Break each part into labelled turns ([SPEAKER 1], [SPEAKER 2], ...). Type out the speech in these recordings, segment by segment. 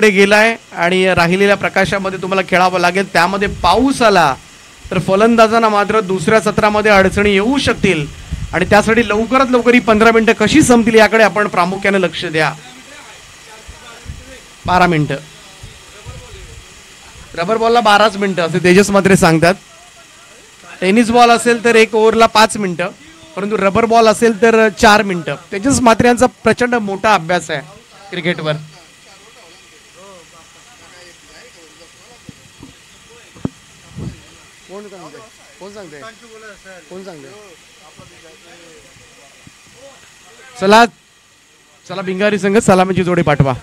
[SPEAKER 1] कडे गेलाय आणि राहिलेल्या प्रकाशामध्ये तुम्हाला खेळावं लागेल. त्यामध्ये पाऊस आला तर फलंदाजांना मात्र दुसऱ्या सत्रामध्ये अडचणी येऊ शकतील आणि त्यासाठी लवकरात लवकर ही 15 मिनिटं कशी संपतील याकडे आपण प्रामुख्याने लक्ष द्या. 12 मिनिटं, रबर बॉलला 12 मिनिटं असे तेजस मात्रे सांगतात. टेनिस बॉल असेल तर 1 ओव्हरला 5 मिनिटं, परंतु रबर बॉल असेल तर 4 मिनिटं. तेजस मात्रे यांचा प्रचंड मोठा अभ्यास आहे क्रिकेटवर. चला चला भिंगारी संघ सलामीची जोडी पाठवा.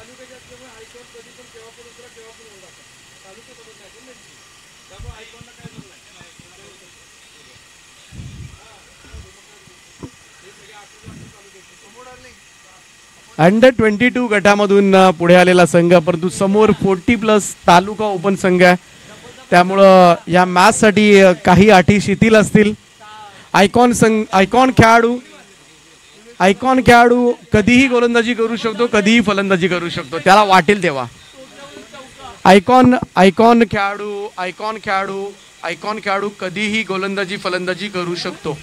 [SPEAKER 1] अंडर 22 गटामधून पुढे आलेला संघ, परंतु समोर 40+ तालुका ओपन संघ आहे. त्यामुळं या मॅचसाठी काही अटी शिथिल असतील. आयकॉन खेळाडू कधीही गोलंदाजी करू शकतो, कधीही फलंदाजी करू शकतो, त्याला वाटेल तेव्हा. आयकॉन खेळाडू कधीही गोलंदाजी फलंदाजी करू शकतो.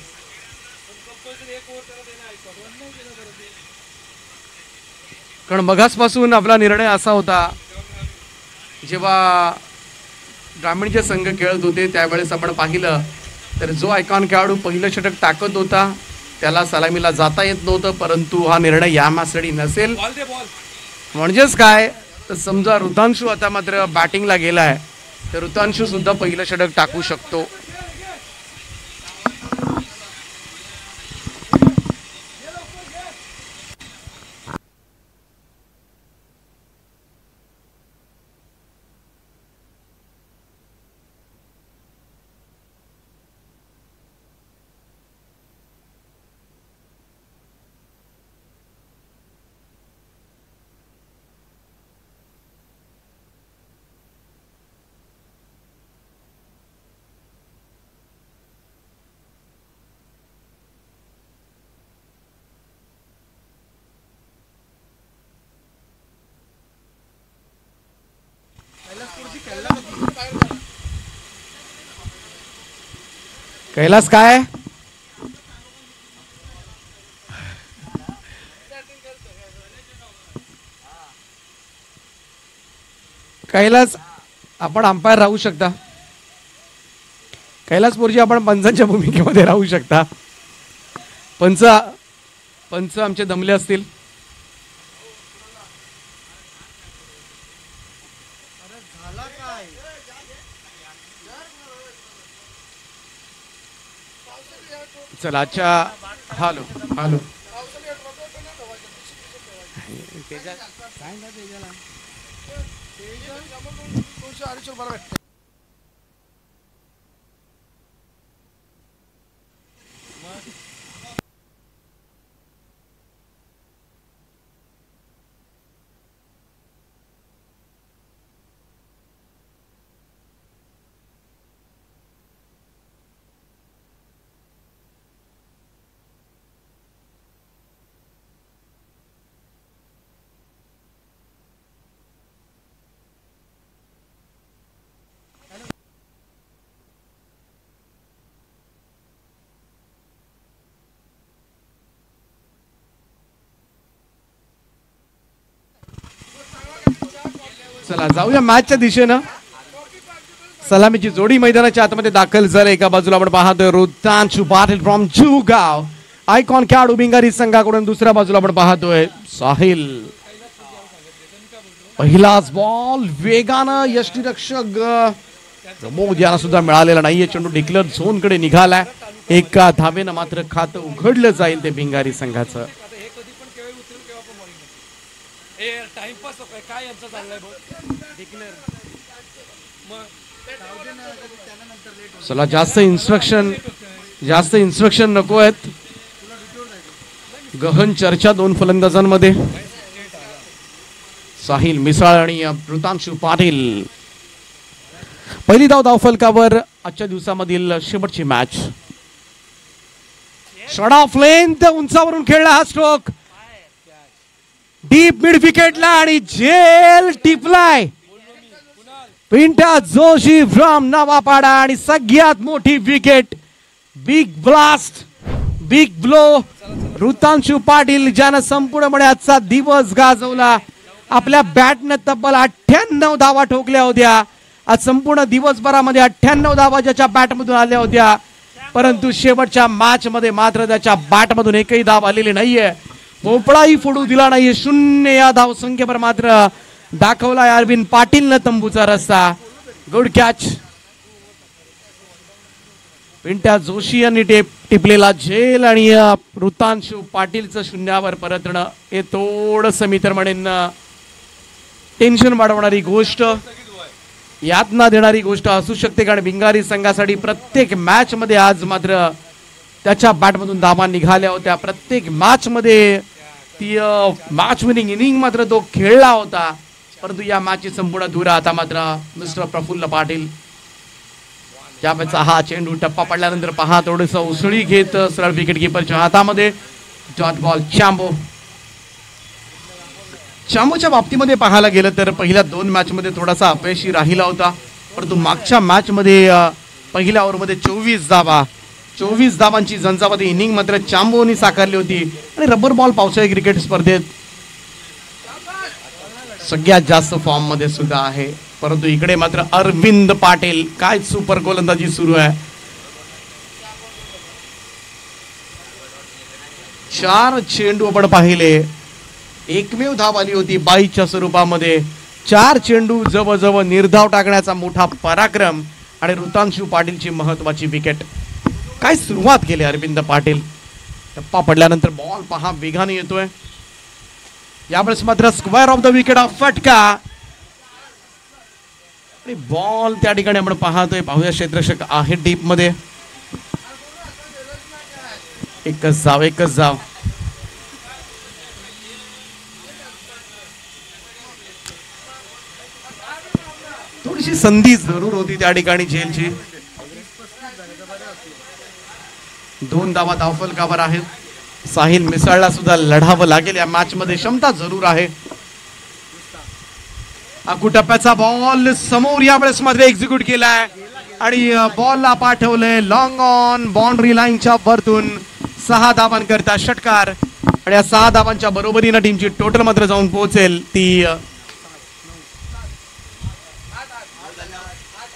[SPEAKER 1] कारण मगासपासून आपला निर्णय असा होता, जेव्हा ग्रामीणचे संघ खेळत होते त्यावेळेस आपण पाहिलं तर जो आयकॉन खेळाडू पहिलं षटक टाकत होता त्याला सलामीला जाता येत नव्हतं. परंतु हा निर्णय या मॅचसाठी नसेल. म्हणजेच काय तर समजा ऋतांशू आता मात्र बॅटिंगला गेलाय तर ऋतांशू सुद्धा पहिलं षटक टाकू शकतो. कैलास काय कैलास आपण अंपायर राहू शकता. कैलासपूरजी आपण पंचांच्या भूमिकेमध्ये राहू शकता. पंच आमचे दमले असतील. चला अच्छा हॅलो चला जाऊया मॅचच्या दिशेनं. सलामीची जोडी मैदानाच्या आतमध्ये दाखल झाली. एका बाजूला आपण पाहतोय ऋतांशू पाटील फ्रॉम जुगाव, आयकॉन खेळाडू भिंगारी संघाकडून. दुसऱ्या बाजूला आपण पाहतोय साहिल. पहिलाच बॉल वेगानं यष्टीरक्षक प्रमोद यांना सुद्धा मिळालेला नाहीये. चेंडू डिक्लेअर झोन कडे निघालाय. एका धावेनं मात्र खातं उघडलं जाईल ते भिंगारी संघाचं. चला जास्त इन्स्ट्रक्शन नको आहेत. गहन चर्चा दोन फलंदाजांमध्ये. साहिल मिसाळ आणि ऋतांशू पाटील. पहिली धावफलकावर आजच्या दिवसामधील शेवटची मॅच. शॉट ऑफ लेंथ उंचावरून खेळला हा स्ट्रोक. डीप मिड विकेटला आणि झेल टिपलाय पिंट्या जोशी फ्रॉम नवापाडा आणि सगळ्यात मोठी wicket. Big blast, big blow. Ritanshu Patil ज्यानं संपूर्णपणे आजचा दिवस गाजवला. आपल्या बॅटनं तब्बल 98 धावा ठोकल्या होत्या. आज संपूर्ण दिवसभरामध्ये 98 धावा ज्याच्या बॅटमधून आल्या होत्या, परंतु शेवटच्या मॅच मध्ये मात्र त्याच्या बॅटमधून एकही धाव आलेली नाहीये. भोपळाही फोडू दिला नाहीये. 0 या धाव संख्येवर मात्र दाखवलाय अरविंद पाटीलनं तंबूचा रस्ता. Good catch. पिंट्या जोशी यांनी टिपलेला झेल आणि ऋतांशु पाटीलचं शून्यावर परतणं हे थोडंसं मी तर म्हणेन टेन्शन वाढवणारी गोष्ट, यातना देणारी गोष्ट असू शकते. कारण भिंगारी संघासाठी प्रत्येक मॅच मध्ये आज मात्र त्याच्या बॅटमधून धावा निघाल्या होत्या. प्रत्येक मॅच मध्ये ती मॅच विनिंग इनिंग मात्र तो खेळला होता. परंतु या मॅचची संपूर्ण धुरा आता मात्र मिस्टर प्रफुल्ल पाटील. ज्याचा हा चेंडू टप्पा पडल्यानंतर पहा थोडंसं उसळी घेत सरळ विकेट किपरच्या हातामध्ये. Dot ball चांबो. चांबोच्या बाबतीमध्ये पाहायला गेलं तर पहिल्या 2 मॅच मध्ये थोडासा अपयशी राहिला होता. परंतु मागच्या मॅच मध्ये पहिल्या ओव्हरमध्ये 24 धावांची झंझावाती इनिंग मात्र चांबोनी साकारली होती. आणि रबर बॉल पावसाळी क्रिकेट स्पर्धेत सगळ्यात जास्त फॉर्म मध्ये सुद्धा आहे. परंतु इकडे मात्र अरविंद पाटील काय सुपर गोलंदाजी सुरू आहे. 4 चेंडू आपण पाहिले. एकमेव धाव आली होती 22च्या स्वरूपामध्ये. 4 चेंडू जवळजवळ निर्धाव टाकण्याचा मोठा पराक्रम आणि ऋतांशु पाटीलची महत्वाची विकेट. काय सुरुवात केली अरविंद पाटील. टप्पा पडल्यानंतर बॉल पहा वेगाने येतोय. यावेळेस मात्र square of the wicket of फटका आणि बॉल त्या ठिकाणी आपण पाहतोय. पाहूया क्षेत्ररक्षक आहे डीप मध्ये. एकच जाव. थोडीशी संधी जरूर होती त्या ठिकाणी झेलची. 2 धावा धावफलकावर आहेत. साहिल मिसाळला सुद्धा लढावं लागेल या मॅच मध्ये. क्षमता जरूर आहे. टप्प्याचा बॉल समोर यावेळेस मात्र एक्झिक्यूट केलाय आणि बॉलला पाठवलंय लॉंग ऑन बाउंड्री लाईनच्या वरतून. 6 धावांकरता षटकार आणि या 6 धावांच्या बरोबरीनं टीमची टोटल मात्र जाऊन पोहोचेल ती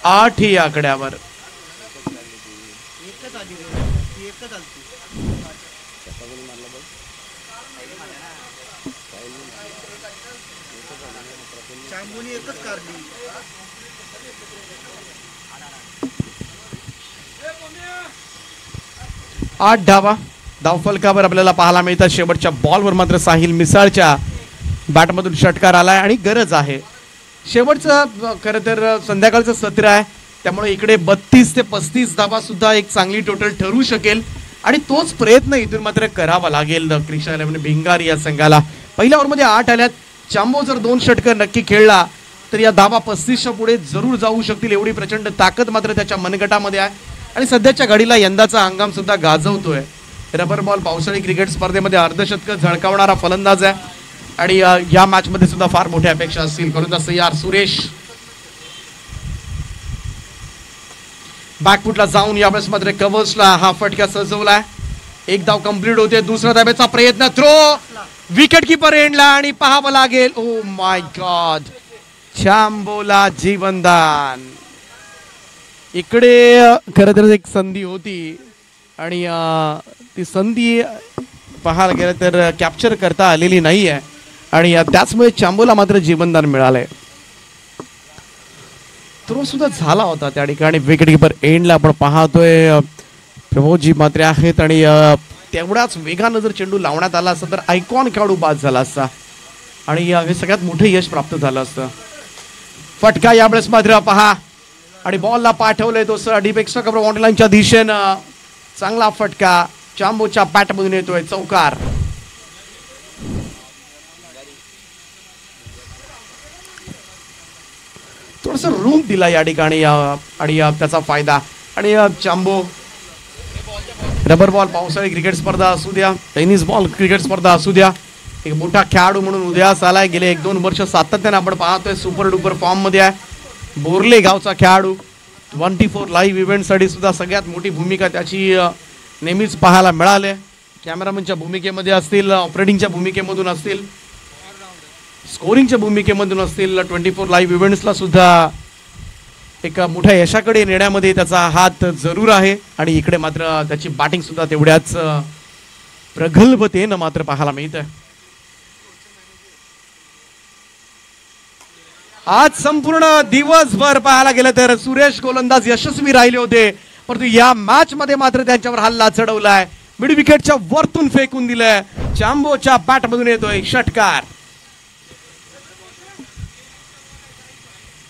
[SPEAKER 1] 8 या आकड्यावर. आठ धावा धावफलकावर आपल्याला पाहायला मिळतात. शेवटच्या बॉलवर मात्र साहिल मिसाळच्या बॅटमधून षटकार आलाय आणि गरज आहे. शेवटचं खरं तर संध्याकाळचं सत्र आहे, त्यामुळे इकडे 32 ते 35 धावा सुद्धा एक चांगली टोटल ठरू शकेल आणि तोच प्रयत्न इथून मात्र करावा लागेल क्रिशा 11 भिंगारी या संघाला. पहिल्या ओव्हरमध्ये 8 आल्यात. चांबो जर 2 षटकर नक्की खेळला तर या धावा 35च्या पुढे जरूर जाऊ शकतील. एवढी प्रचंड ताकद मात्र त्याच्या मनगटामध्ये आहे आणि सध्याच्या घडीला यंदाचा हंगाम सुद्धा गाजवतोय. रबर बॉल पावसाळी क्रिकेट स्पर्धेमध्ये अर्धशतक झळकावणारा फलंदाज आहे आणि या मॅच मध्ये सुद्धा फार मोठ्या अपेक्षा असतील. फलंदाज तयार सुरेश. बॅकफुटला जाऊन यावेळेस मात्र कव्हर्सला हा फटका सजवलाय. 1 धाव कंप्लीट होते. दुसरा धाब्याचा प्रयत्न. थ्रो. विकेट किपर एंडला आणि पाहावं लागेल. Oh my God. चांबोला जीवनदान. इकडे खरं तर एक संधी होती आणि ती संधी पाहायला गेलं तर कॅप्चर करता आलेली नाही आहे आणि त्याचमुळे चांबोला मात्र जीवनदान मिळालंय. थ्रो सुद्धा झाला होता त्या ठिकाणी. विकेट किपर एंडला आपण पाहतोय प्रभोजी मात्र आहेत आणि तेवढ्याच वेगानं जर चेंडू लावण्यात आला असता तर आयकॉन खेळाडू बाद झाला असता आणि हे सगळ्यात मोठं यश प्राप्त झालं असतं. फटका यावेळेस मात्र पहा आणि बॉलला पाठवलंय तो डीप एक्स्ट्रा कव्हर बाउंड्री लाईनच्या दिशेनं. चांगला फटका चांबोच्या बॅटमधून येतोय. चौकार. थोडस रूम दिला या ठिकाणी आणि त्याचा फायदा. आणि चांबो रबर बॉल पावसाळी क्रिकेट स्पर्धा असू द्या, टेनिस बॉल क्रिकेट स्पर्धा असू द्या, एक मोठा खेळाडू म्हणून उदयास आलाय. गेले 1-2 वर्ष सातत्याने आपण पाहतोय सुपर डुपर फॉर्म मध्ये आहे. बोर्ले गावचा खेळाडू 24 लाईव्ह इव्हेंटसाठी सुद्धा सगळ्यात मोठी भूमिका त्याची नेहमीच पाहायला मिळाली. कॅमेरामॅनच्या भूमिकेमध्ये असतील, ऑपरेटिंगच्या भूमिकेमधून असतील, स्कोरिंगच्या भूमिकेमधून असतील, 24 लाईव्ह इव्हेंट्सला सुद्धा एका मोठ्या यशाकडे नेण्यामध्ये त्याचा हात जरूर आहे. आणि इकडे मात्र त्याची बॅटिंग सुद्धा तेवढ्याच प्रगल्भतेनं मात्र पाहायला मिळत आहे. आज संपूर्ण दिवसभर पाहायला गेलं तर सुरेश गोलंदाज यशस्वी राहिले होते, परंतु या मॅच मध्ये मात्र त्यांच्यावर हल्ला चढवलाय. मिड विकेटच्या वरतून फेकून दिलंय. चांबोच्या बॅट मधून येतोय षटकार.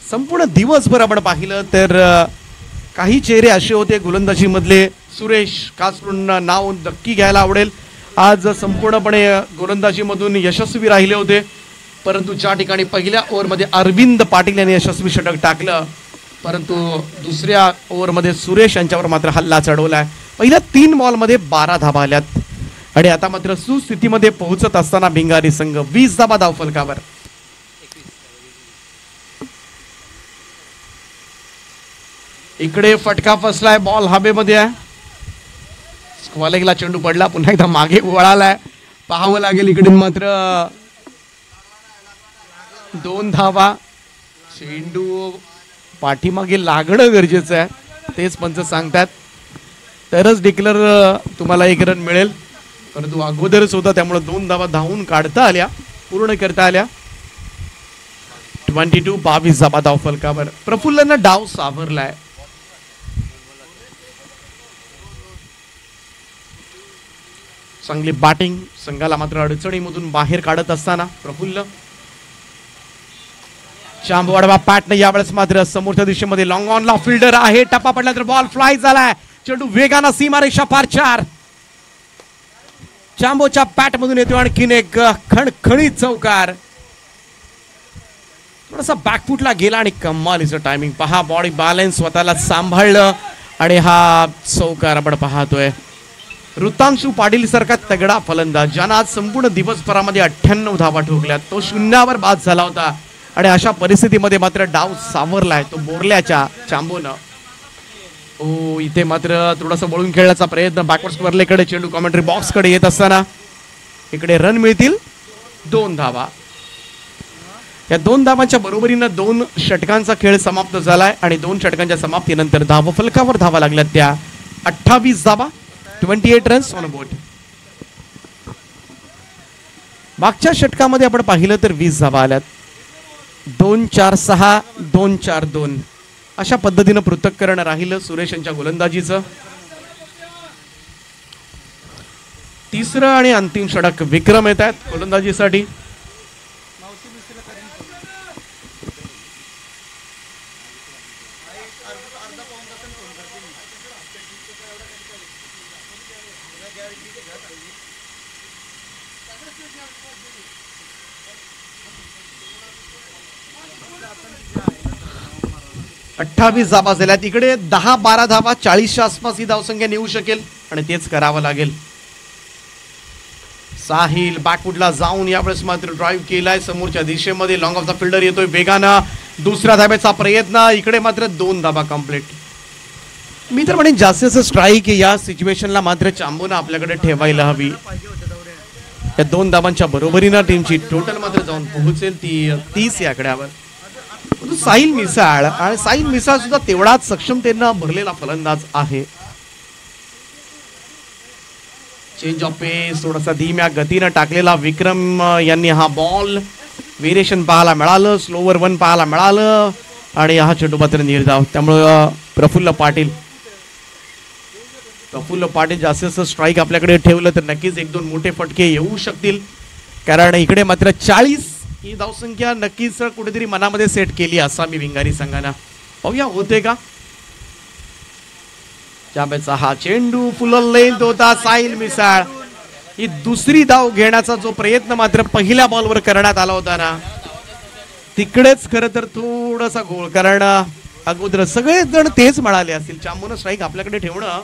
[SPEAKER 1] संपूर्ण दिवसभर आपण पाहिलं तर काही चेहरे असे होते गोलंदाजी मधले, सुरेश खास करून नाव नक्की घ्यायला आवडेल, आज संपूर्णपणे गोलंदाजीमधून यशस्वी राहिले होते. परंतु ज्या ठिकाणी पहिल्या ओव्हरमध्ये अरविंद पाटील यांनी यशस्वी षटक टाकलं, परंतु दुसऱ्या ओव्हरमध्ये सुरेश यांच्यावर मात्र हल्ला चढवलाय. पहिल्या 3 बॉलमध्ये 12 धाबा आल्यात आणि आता मात्र सुस्थितीमध्ये पोहोचत असताना भिंगारी संघ 20 धाबा धावफलकावर. इकडे फटका फसलाय, बॉल हवेमध्ये आहे. स्क्वॉलेगला चेंडू पडला, पुन्हा एकदा मागे वळालाय. पाहावं लागेल इकडे मात्र 2 धावा. चेंडू पाठीमागे लागणं गरजेचं आहे, तेच पंच सांगतात, तरच डिक्लेअर तुम्हाला 1 रन मिळेल. परंतु अगोदरच होता, त्यामुळे 2 धावा धावून काढता आल्या, पूर्ण करता आल्या. 22 धाबा धावफलकावर. प्रफुल्लनं डाव सावरलाय. चांगली बॅटिंग, संघाला मात्र अडचणीमधून बाहेर काढत असताना प्रफुल्ल. चांबवडवा पॅटने यावेळेस मात्र समोरच्या दिशेमध्ये लॉंग ऑनला फिल्डर आहे. टप्पा पडला तर बॉल फ्लाय झालाय. चेंडू वेगानं सीमारेषा पार 4. चांबोच्या पॅट मधून येतो आणखीन एक खणखणीत चौकार. थोडासा बॅकफुटला गेला आणि कमालीचं टायमिंग पहा. बॉडी बॅलन्स स्वतःला सांभाळलं आणि हा चौकार आपण पाहतोय. ऋतांशू पाटील सारखा तगडा फलंदाज ज्यानं आज संपूर्ण दिवसभरामध्ये 98 धावा ठोकल्यात, तो 0वर बाद झाला होता आणि अशा परिस्थितीमध्ये मात्र डाव सावरलाय तो बोरल्याच्या चांबोनं. ओ इथे मात्र थोडासा वळून खेळण्याचा प्रयत्न बॅकवर्ड स्क्वेअरलेकडे. चेंडू कॉमेंट्री बॉक्स कडे येत असताना इकडे रन मिळतील 2 धावा. या 2 धावांच्या बरोबरीनं 2 षटकांचा खेळ समाप्त झालाय आणि 2 षटकांच्या समाप्तीनंतर धावफलकावर धावा लागल्यात त्या 28 धावा, 28 रन्स ऑन बोर्ड. मागच्या षटकामध्ये आपण पाहिलं तर 20 धावा आल्यात. 2-4-6, 2-4-2 अशा पद्धतीनं पृथक्करण राहिलं सुरेश यांच्या गोलंदाजीचं. तिसरं आणि अंतिम षटक विक्रम येत आहेत गोलंदाजीसाठी. अठ्ठावीस धावा झाल्यात. इकडे 10-12 धावा, 40च्या आसपास ही धावसंख्या नेऊ शकेल आणि तेच करावं लागेल. साहिल बॅकवुडला जाऊन यावेळेस मात्र ड्राईव्ह केलाय समोरच्या दिशेमध्ये. लॉंग ऑफ द फिल्डर येतोय वेगानं. दुसऱ्या धाब्याचा प्रयत्न. इकडे मात्र 2 धाबा कंप्लीट. मी तर म्हणेन जास्तीत स्ट्राईक या सिच्युएशनला मात्र चांबोनं आपल्याकडे ठेवायला हवी. या 2 धाबांच्या बरोबरीनं टीमची टोटल मात्र जाऊन पोहोचेल ती 30 या आकड्यावर. साहिल मिसाळ आणि साहिल मिसाळ सुद्धा तेवढाच सक्षमतेनं भरलेला फलंदाज आहे. चेंज ऑफ पेस थोडासा धीम्या गतीनं टाकलेला विक्रम यांनी हा बॉल व्हेरिएशन पाहायला मिळालं, स्लोवर 1 पाहायला मिळालं आणि हा चेंडू मात्र निर्धाव. त्यामुळं प्रफुल्ल पाटील जास्तीत स्ट्राईक आपल्याकडे ठेवलं तर नक्कीच 1-2 मोठे फटके येऊ शकतील. कारण इकडे मात्र 40 ही धावसंख्या नक्कीच कुठेतरी मनामध्ये सेट केली आसामी भिंगारी संघानं. पाहूया होते का. चांबेचा हा चेंडू फुल लेंथ होता. साहिल मिसाळ ही दुसरी धाव घेण्याचा जो प्रयत्न मात्र पहिल्या बॉलवर करण्यात आला होता ना, तिकडेच खरं तर थोडासा गोळ. कारण अगोदर सगळेच जण तेच म्हणाले असतील चांबोनं स्ट्राईक आपल्याकडे ठेवणं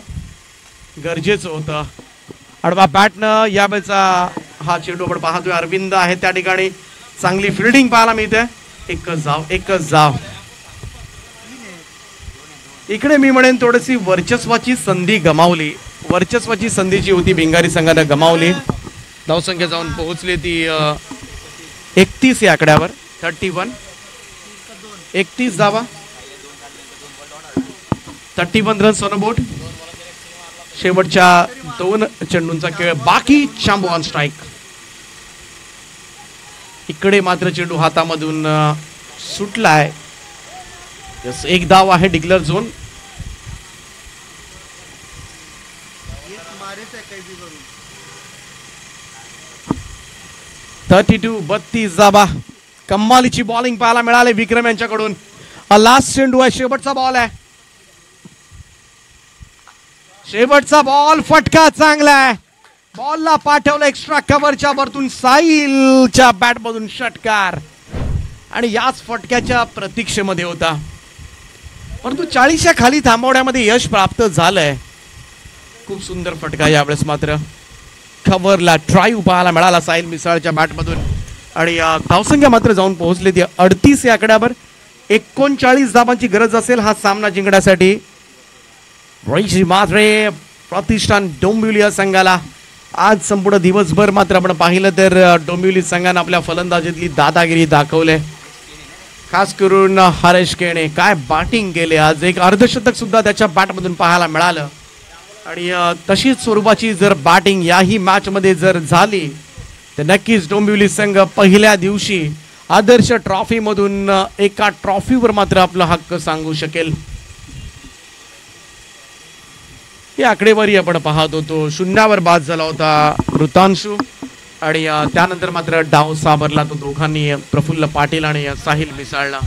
[SPEAKER 1] गरजेचं होतं. आडवा बॅटनं यावेळेचा हा चेंडू आपण पाहतोय. अरविंद आहे त्या ठिकाणी, चांगली फिल्डिंग पाहायला मिळते. एकच जाव. इकडे मी म्हणेन थोडीशी वर्चस्वाची संधी गमावली. वर्चस्वाची संधी जी होती भिंगारी संघाने गमावली. धावसंख्या जाऊन पोहोचली ती 31 या आकड्यावर. 31 31 धावा, 31 रन्स ऑन बोर्ड. शेवटच्या 2 चेंडूंचा खेळ बाकी. चांबू ऑन स्ट्राईक. इकडे मात्र चेंडू हातामधून सुटलाय. एक धाव आहे. Declare zone. 32 धावा. कमालीची बॉलिंग पाहायला मिळाली विक्रम यांच्याकडून. लास्ट चेंडू आहे. शेवटचा बॉल आहे. शेवटचा बॉल. फटका चांगला आहे. बॉलला पाठवलं एक्स्ट्रा कव्हरच्या वरतून. साहिलच्या बॅट मधून षटकार आणि याच फटक्याच्या प्रतीक्षेमध्ये होता. परंतु 40च्या खाली थांबवण्यामध्ये यश प्राप्त झालंय. खूप सुंदर फटका यावेळेस मात्र कव्हरला ड्राईव्ह पाहायला मिळाला साहिल मिसाळच्या बॅट मधून. आणि धावसंख्या मात्र जाऊन पोहोचली ती 38 या आकड्यावर. 39 धावांची गरज असेल हा सामना जिंकण्यासाठी. मात्रे प्रतिष्ठान डोंबिवली या संघाला आज संपूर्ण दिवसभर मात्र आपण पाहिलं तर डोंबिवली संघाने आपल्या फलंदाजीतली दादागिरी दाखवले. खास करून हरेश केणे काय बॅटिंग केले आज. एक अर्धशतक सुद्धा त्याच्या बॅटमधून पाहायला मिळालं. आणि तशीच स्वरूपाची जर बॅटिंग याही मॅच मध्ये जर झाली तर नक्कीच डोंबिवली संघ पहिल्या दिवशी आदर्श ट्रॉफी मधून एका ट्रॉफीवर मात्र आपला हक्क सांगू शकेल. ही आकडेवारी आपण पाहत होतो. 0वर बाद झाला होता ऋतांशू आणि त्यानंतर मात्र डाव सावरला तो दोघांनी, प्रफुल्ल पाटील आणि साहिल मिसाळला.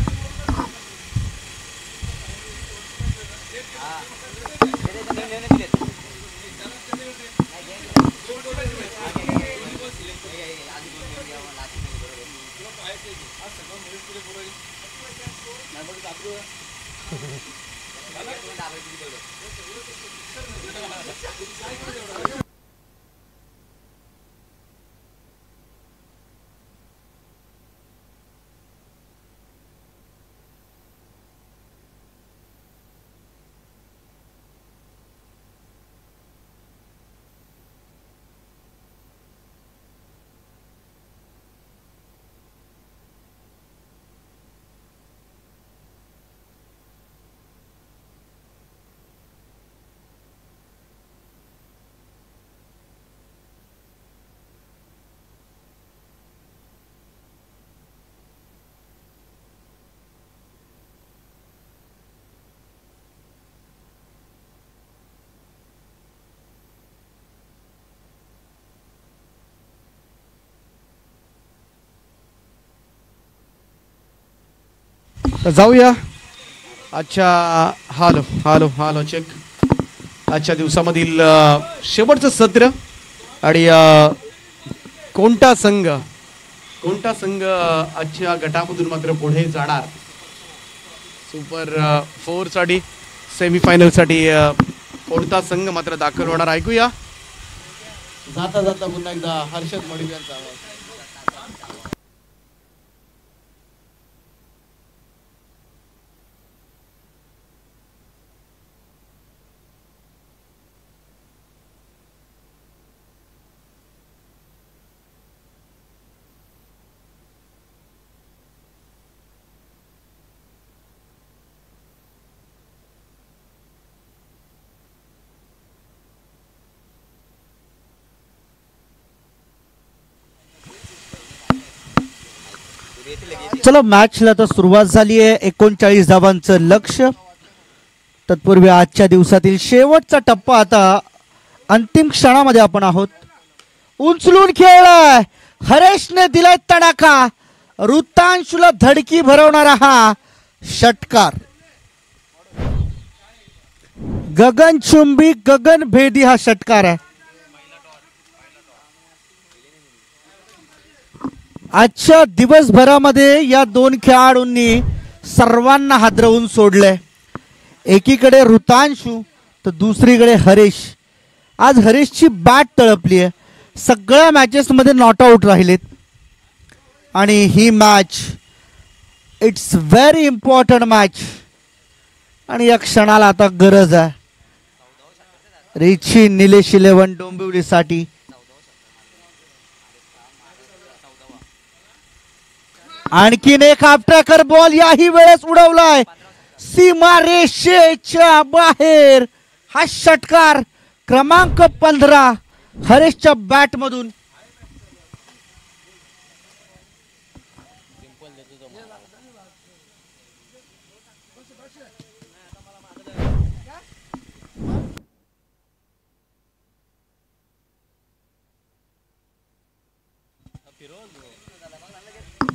[SPEAKER 1] जाऊया आजच्या हालो हालो हालो चेक आजच्या दिवसामधील शेवटचं सत्र. आणि कोणता संघ आजच्या गटामधून मात्र पुढे जाणार सुपर 4 साठी सेमीफायनल साठी कोणता संघ मात्र दाखल होणार ऐकूया. जाता जाता पुन्हा एकदा हर्षद मडिव यांचा आवाज.
[SPEAKER 2] चलो मॅचला तर सुरुवात झाली आहे. 39 धावांचं लक्ष्य. तत्पूर्वी आजच्या दिवसातील शेवटचा टप्पा आता अंतिम क्षणामध्ये आपण आहोत. उंचलून खेळलाय हरेशने, दिलाय तडाखा. ऋतांशूला धडकी भरवणारा हा षटकार. गगनचुंबी गगनभेदी हा षटकार आहे. आजच्या दिवसभरामध्ये या दोन खेळाडूंनी सर्वांना हादरवून सोडलंय. एकीकडे ऋतांशू तर दुसरीकडे हरेश. आज हरेशची बॅट तळपली आहे. सगळ्या मॅचेसमध्ये नॉट आऊट राहिलेत आणि ही match it's very important match आणि या क्षणाला आता गरज आहे रिची निलेश 11 डोंबिवलीसाठी. आणखीन एक हाफ ट्रॅकर बॉल याही वेळेस उडवलाय सीमा रेषेच्या बाहेर. हा षटकार क्रमांक 15 हरेशच्या बॅट मधून.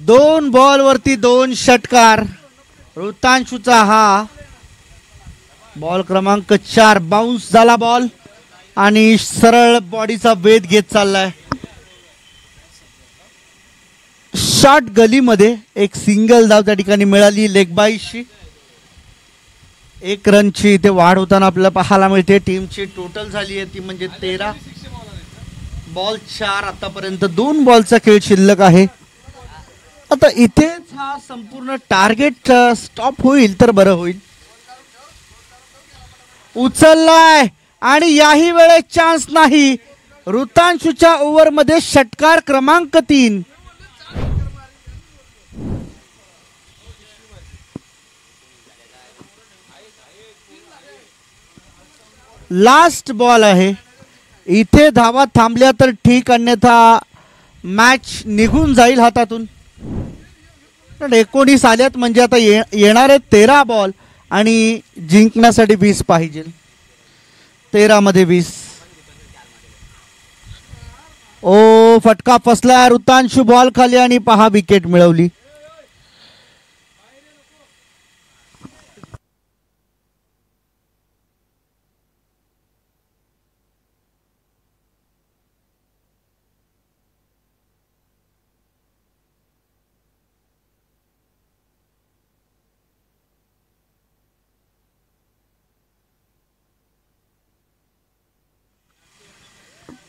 [SPEAKER 2] दोन बॉल वरती 2 षटकार. ऋतांशूचा हा बॉल क्रमांक 4 बाउन्स झाला बॉल आणि सरळ बॉडीचा वेध घेत चाललाय. शॉर्ट गलीमध्ये एक सिंगल धाव त्या ठिकाणी मिळाली लेगबाईशी. 1 रनची इथे वाढ होताना आपल्याला पाहायला मिळते. टीमची टोटल झाली आहे ती म्हणजे 13 बॉल 4 आतापर्यंत 2 बॉलचा खेळ शिल्लक आहे. आता इथेच हा संपूर्ण टार्गेट स्टॉप होईल तर बरं होईल. उचललाय आणि याही वेळेस चान्स नाही. ऋतांशूच्या ओव्हरमध्ये षटकार क्रमांक 3. लास्ट बॉल आहे. इथे धावा थांबल्या तर ठीक अन्यथा मॅच निघून जाईल हातातून. 19 आल्यात म्हणजे आता येणारे 13 बॉल आणि जिंकण्यासाठी 20 पाहिजे. 13 मध्ये 20. ओ फटका फसला. ऋतांशू बॉल खाली आणि पहा विकेट मिळवली.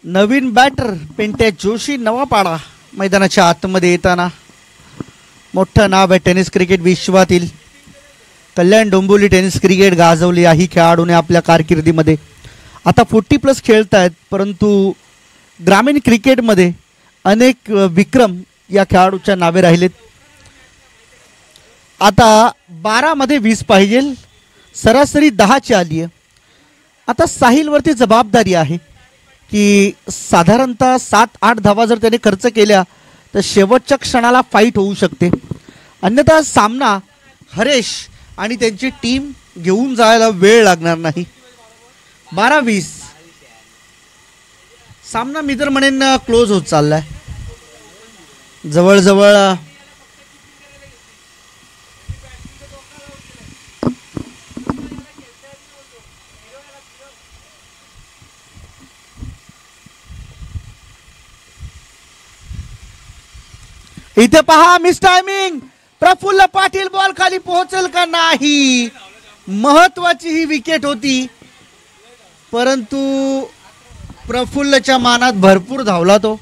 [SPEAKER 2] नवीन बॅटर पेंट्या जोशी नवापाडा मैदानाच्या आतमध्ये येताना. मोठं नाव आहे टेनिस क्रिकेट विश्वातील. कल्याण डोंबिवली टेनिस क्रिकेट गाजवली याही खेळाडूने आपल्या कारकिर्दीमध्ये. आता 40+ खेळतायत परंतु ग्रामीण क्रिकेटमध्ये अनेक विक्रम या खेळाडूच्या नावे राहिलेत. आता 12 मध्ये 20 पाहिजे. सरासरी 10ची आली आहे. आता साहिलवरती जबाबदारी आहे की साधारणतः 7-8 धावा जर त्याने खर्च केल्या तर शेवटच्या क्षणाला फाईट होऊ शकते. अन्यथा सामना हरेश आणि त्यांची टीम घेऊन जायला वेळ लागणार नाही. 12-20 सामना मी तर म्हणेन क्लोज होत चाललाय. जवळजवळ इथे पहा miss timing. Praful Patil ball खाली पोहोचेल का नाही. महत्वाची ही विकेट होती परंतु प्रफुल्लच्या मानात भरपूर धावला तो.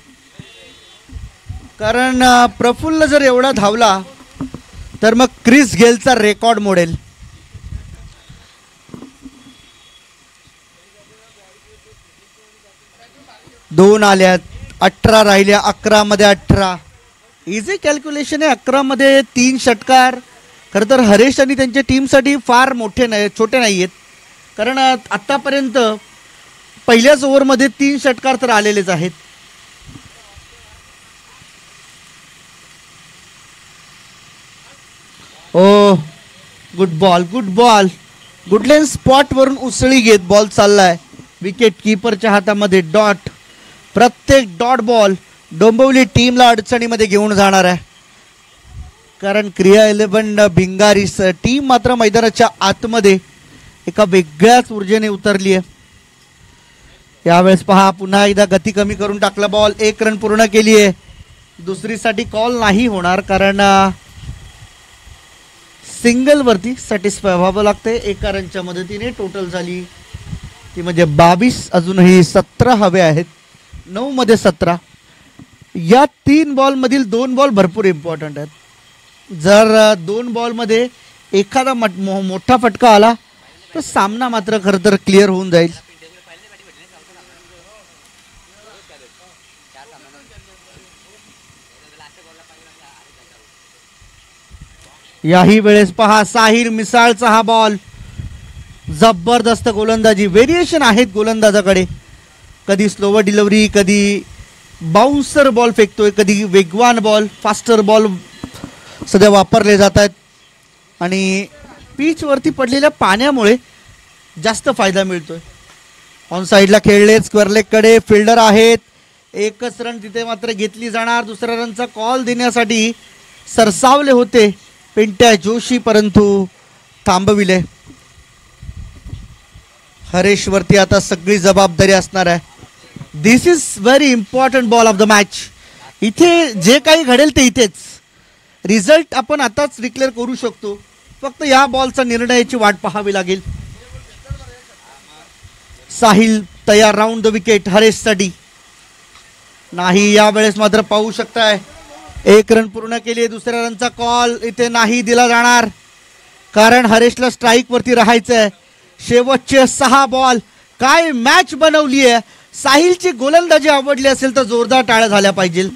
[SPEAKER 2] कारण प्रफुल्ल जर एवढा धावला तर मग क्रिस गेलचा रेकॉर्ड मोडेल. दोन आल्यात. 18 राहिल्या. 11 मध्ये 18. इझी कॅल्क्युलेशन आहे. 11 मध्ये 3 षटकार. खरं तर हरेश आणि त्यांच्या टीमसाठी फार मोठे नाही, छोटे नाही आहेत. कारण आत्तापर्यंत पहिल्याच ओव्हरमध्ये 3 षटकार तर आलेलेच आहेत. Oh good ball, good ball. Good length spot वरून उसळी घेत बॉल चाललाय. विकेट किपरच्या हातामध्ये डॉट. प्रत्येक डॉट बॉल डोंबिवली टीमला अडचणीमध्ये घेऊन जाणार आहे. कारण क्रिया 11 भिंगारी टीम मात्र मैदानाच्या आतमध्ये एका वेगळ्याच ऊर्जेने उतरली आहे. यावेळेस पहा पुन्हा एकदा गती कमी करून टाकला बॉल. 1 रन पूर्ण केली आहे. दुसरीसाठी कॉल नाही होणार कारण सिंगल वरती सॅटिस्फाय व्हावं लागते. 1 रनच्या मदतीने टोटल झाली ती म्हणजे 22. अजूनही 17 हवे आहेत. 9 मध्ये 17. या 3 बॉलमधील 2 बॉल भरपूर इम्पॉर्टंट आहेत. जर 2 बॉलमध्ये एखादा मोठा फटका आला तर सामना मात्र खरं तर क्लिअर होऊन जाईल. याही वेळेस पहा साहिल मिसाळचा हा बॉल. जबरदस्त गोलंदाजी, व्हेरिएशन आहेत गोलंदाजाकडे. कधी स्लोवर डिलिव्हरी, कधी बाउन्सर बॉल फेकतोय, कधी वेगवान बॉल, फास्टर बॉल सध्या वापरले जात आहेत. आणि पिचवरती पडलेल्या पाण्यामुळे जास्त फायदा मिळतोय. ऑन साईडला खेळले, स्क्वेअर लेगकडे फिल्डर आहेत. एकच रन तिथे मात्र घेतली जाणार. दुसऱ्या रनचा कॉल देण्यासाठी सरसावले होते पिंट्या जोशी, परंतु थांबविले. हरेशवरती आता सगळी जबाबदारी असणार आहे. This is very important ball of the match. इथे जे काही घडेल ते इथेच. रिझल्ट आपण आताच डिक्लेअर करू शकतो, फक्त या बॉलचा निर्णयाची वाट पाहावी लागेल. साहिल तयार राऊंड द विकेट हरेशसाठी. नाही, यावेळेस मात्र पाहू शकताय 1 रन पूर्ण केली. दुसऱ्या रनचा कॉल इथे नाही दिला जाणार, कारण हरेशला स्ट्राईक वरती राहायचं आहे. शेवटचे 6 बॉल. काय मॅच बनवली आहे. साहिलची गोलंदाजी आवडली असेल तर जोरदार टाळ्या झाल्या पाहिजे,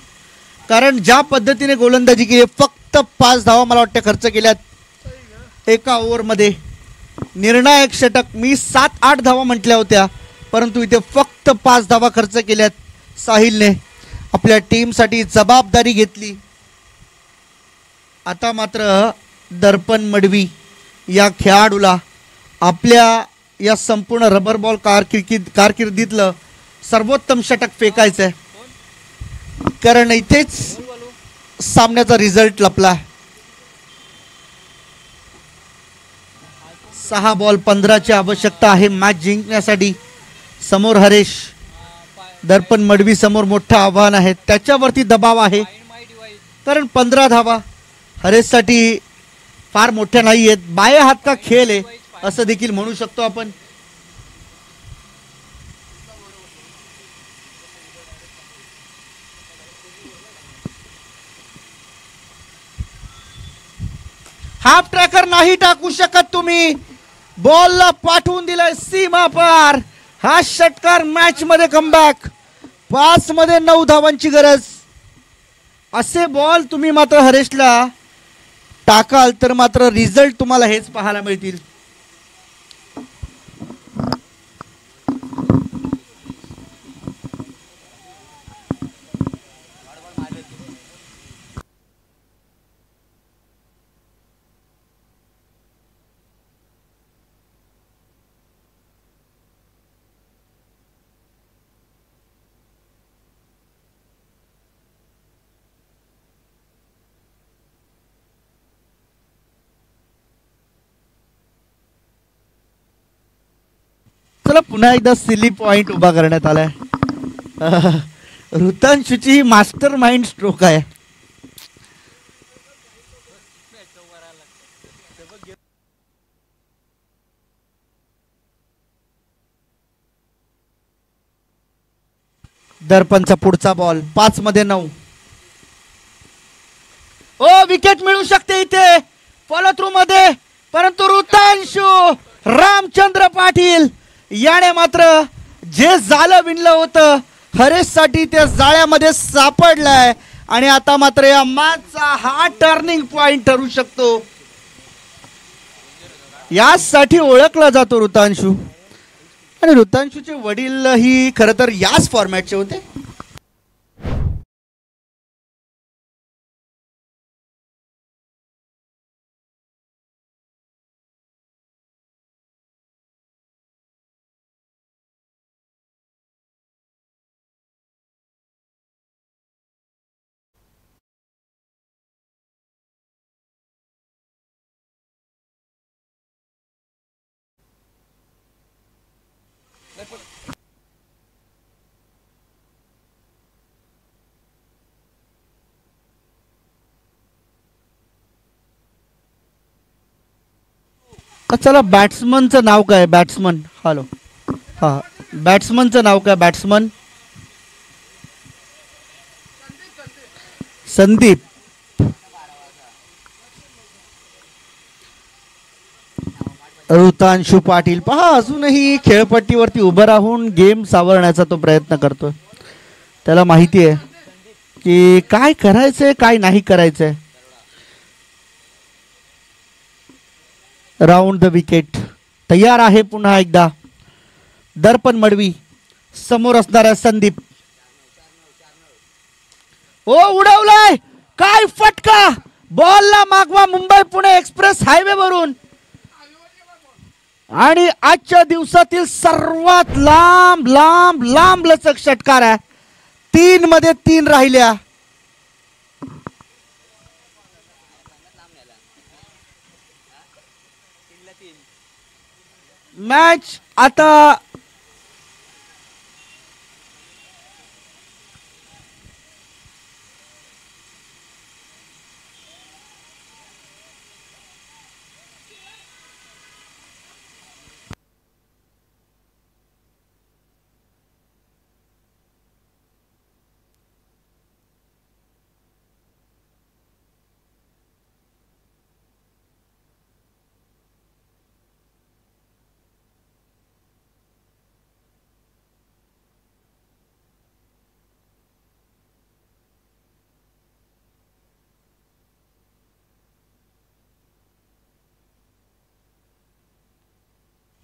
[SPEAKER 2] कारण ज्या पद्धतीने गोलंदाजी केली. फक्त 5 धावा मला वाटतं खर्च केल्यात एका ओव्हरमध्ये. निर्णायक षटक. मी 7-8 धावा म्हटल्या होत्या, परंतु इथे फक्त 5 धावा खर्च केल्यात साहिलने. आपल्या टीमसाठी जबाबदारी घेतली. आता मात्र दर्पण मडवी या खेळाडूला आपल्या या संपूर्ण रबर बॉल कारकिर्दीतलं सर्वोत्तम षटक फेकायचं आहे, कारण इथेच सामन्याचा रिझल्ट लपला. 6 बॉल 15ची आवश्यकता आहे मॅच जिंकण्यासाठी. समोर हरेश, दर्पण मडवी समोर मोठं आव्हान आहे. त्याच्यावरती दबाव आहे, कारण 15 धावा हरेशसाठी फार मोठ्या नाही आहेत. बाये हात का खेळ आहे असं देखील म्हणू शकतो आपण. हाफ ट्रॅकर नाही टाकू शकत तुम्ही. बॉलला पाठवून दिलाय सीमा पार. हा षटकार मॅच मध्ये कमबॅक. 5 मध्ये 9 धावांची गरज. असे बॉल तुम्ही मात्र हरेशला टाकाल तर मात्र रिझल्ट तुम्हाला हेच पाहायला मिळतील. चला पुन्हा एकदा सिली पॉइंट उभा करण्यात आलाय. ऋतांशूची मास्टर माइंड स्ट्रोक आहे. दर्पणचा पुढचा बॉल. 5 मध्ये 9. ओ विकेट मिळू शकते इथे फॉलो थ्रू मध्ये, परंतु ऋतांशू रामचंद्र पाटील याने मात्र जे जाळं विणलं होतं हरेशसाठी त्या जाळ्यामध्ये सापडलाय. आणि आता मात्र या मॅचचा हा टर्निंग पॉइंट ठरू शकतो. यासाठी ओळखला जातो ऋतांशू. आणि ऋतांशूचे वडील ही खरं तर याच फॉर्मॅटचे होते. चला बॅट्समनचं नाव काय. Batsman hello. हां बॅट्समनचं नाव काय. बॅट्समन संदीप ऋतांशु पाटील पहा अजूनही खेळपट्टीवरती उभं राहून गेम सावरण्याचा तो प्रयत्न करतोय. त्याला माहिती आहे की काय करायचंय काय नाही करायचंय. राऊंड द विकेट तयार आहे पुन्हा एकदा. दर्पण मडवी समोर असणाऱ्या संदीप. ओ उडवलाय काय फटका. बॉलला मागवा मुंबई पुणे एक्सप्रेस हायवे वरून. आणि आजच्या दिवसातील सर्वात लांब लांब लांब लचक षटकार आहे. 3 मध्ये 3 राहिल्या. मॅच आता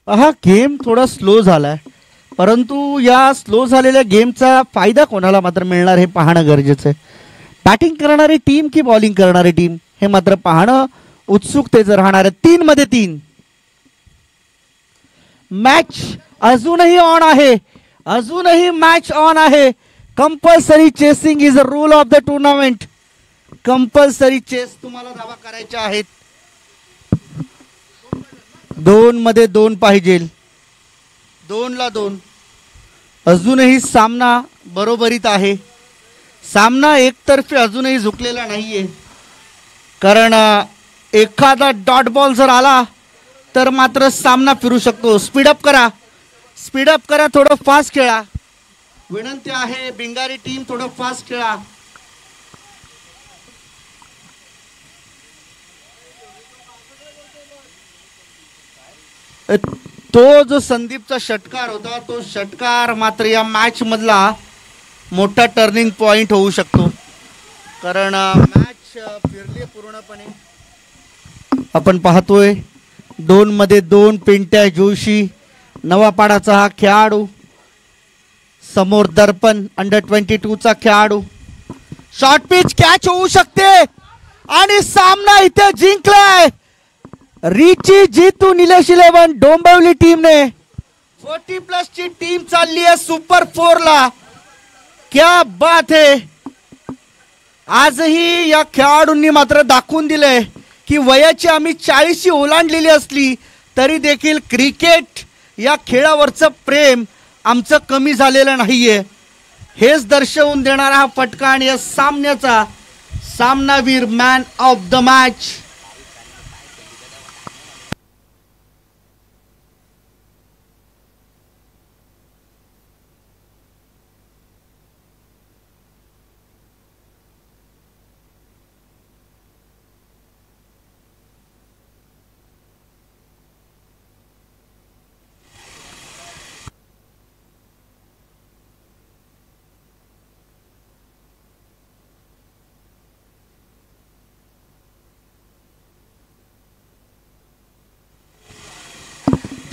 [SPEAKER 2] हा गेम थोडा स्लो झालाय. परंतु या स्लो झालेल्या गेमचा फायदा कोणाला मात्र मिळणार हे पाहणं गरजेचं आहे. बॅटिंग करणारी टीम की बॉलिंग करणारी टीम हे मात्र पाहणं उत्सुकतेचं राहणार आहे. 3 मध्ये 3 मॅच अजूनही ऑन आहे. अजूनही मॅच ऑन आहे. Compulsory chasing is a rule of the tournament. Compulsory chess तुम्हाला धावा करायच्या आहेत. 2 मध्ये 2 पाहिजे. 2 ला 2. अजूनही सामना बरोबरीत आहे. सामना एकतर्फी अजूनही झुकलेला नाहीये. कारण एखादा डॉट बॉल जर आला तर मात्र सामना फिरू शकतो. स्पीडअप करा. स्पीडअप करा. थोडं फास्ट खेळा. विनंती आहे बिंगारी टीम थोडं फास्ट खेळा. तो जो संदीपचा षटकार होता तो षटकार मात्र या मॅच मधला मोठा टर्निंग पॉइंट होऊ शकतो. कारण मॅच फिरली पूर्णपणे. आपण पाहतोय 2 मध्ये 2 पिंट्या जोशी नवापाडाचा हा खेळाडू. समोर दर्पण अंडर-22 चा खेळाडू. शॉर्ट पिच कॅच होऊ शकते आणि सामना इथे जिंकलाय. रिची जीतू निलेश 11 डोंबिवली टीमने. 40+ ची टीम चालली आहे सुपर 4 ला. क्या बात है. आजही या खेळाडूंनी मात्र दाखवून दिले की वयाची आम्ही 40शी ओलांडलेली असली तरी देखील क्रिकेट या खेळावरचं प्रेम आमचं कमी झालेलं नाहीये. हेच दर्शवून देणारा हा फटका आणि या सामन्याचा सामनावीर मॅन ऑफ द मॅच.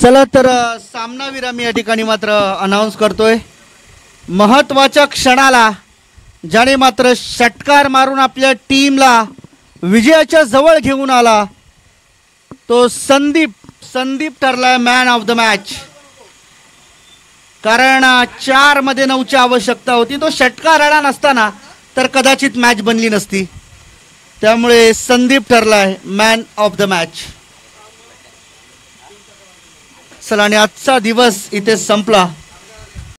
[SPEAKER 2] चला तर सामनावीर आम्ही या ठिकाणी मात्र अनाऊन्स करतोय. महत्त्वाच्या क्षणाला ज्याने मात्र षटकार मारून आपल्या टीमला विजयाच्या जवळ घेऊन आला तो संदीप ठरलाय मॅन ऑफ द मॅच. कारण 4 मध्ये 9ची आवश्यकता होती. तो षटकार आला नसताना तर कदाचित मॅच बनली नसती. त्यामुळे संदीप ठरलाय मॅन ऑफ द मॅच. चला आणि आजचा दिवस इथे संपला.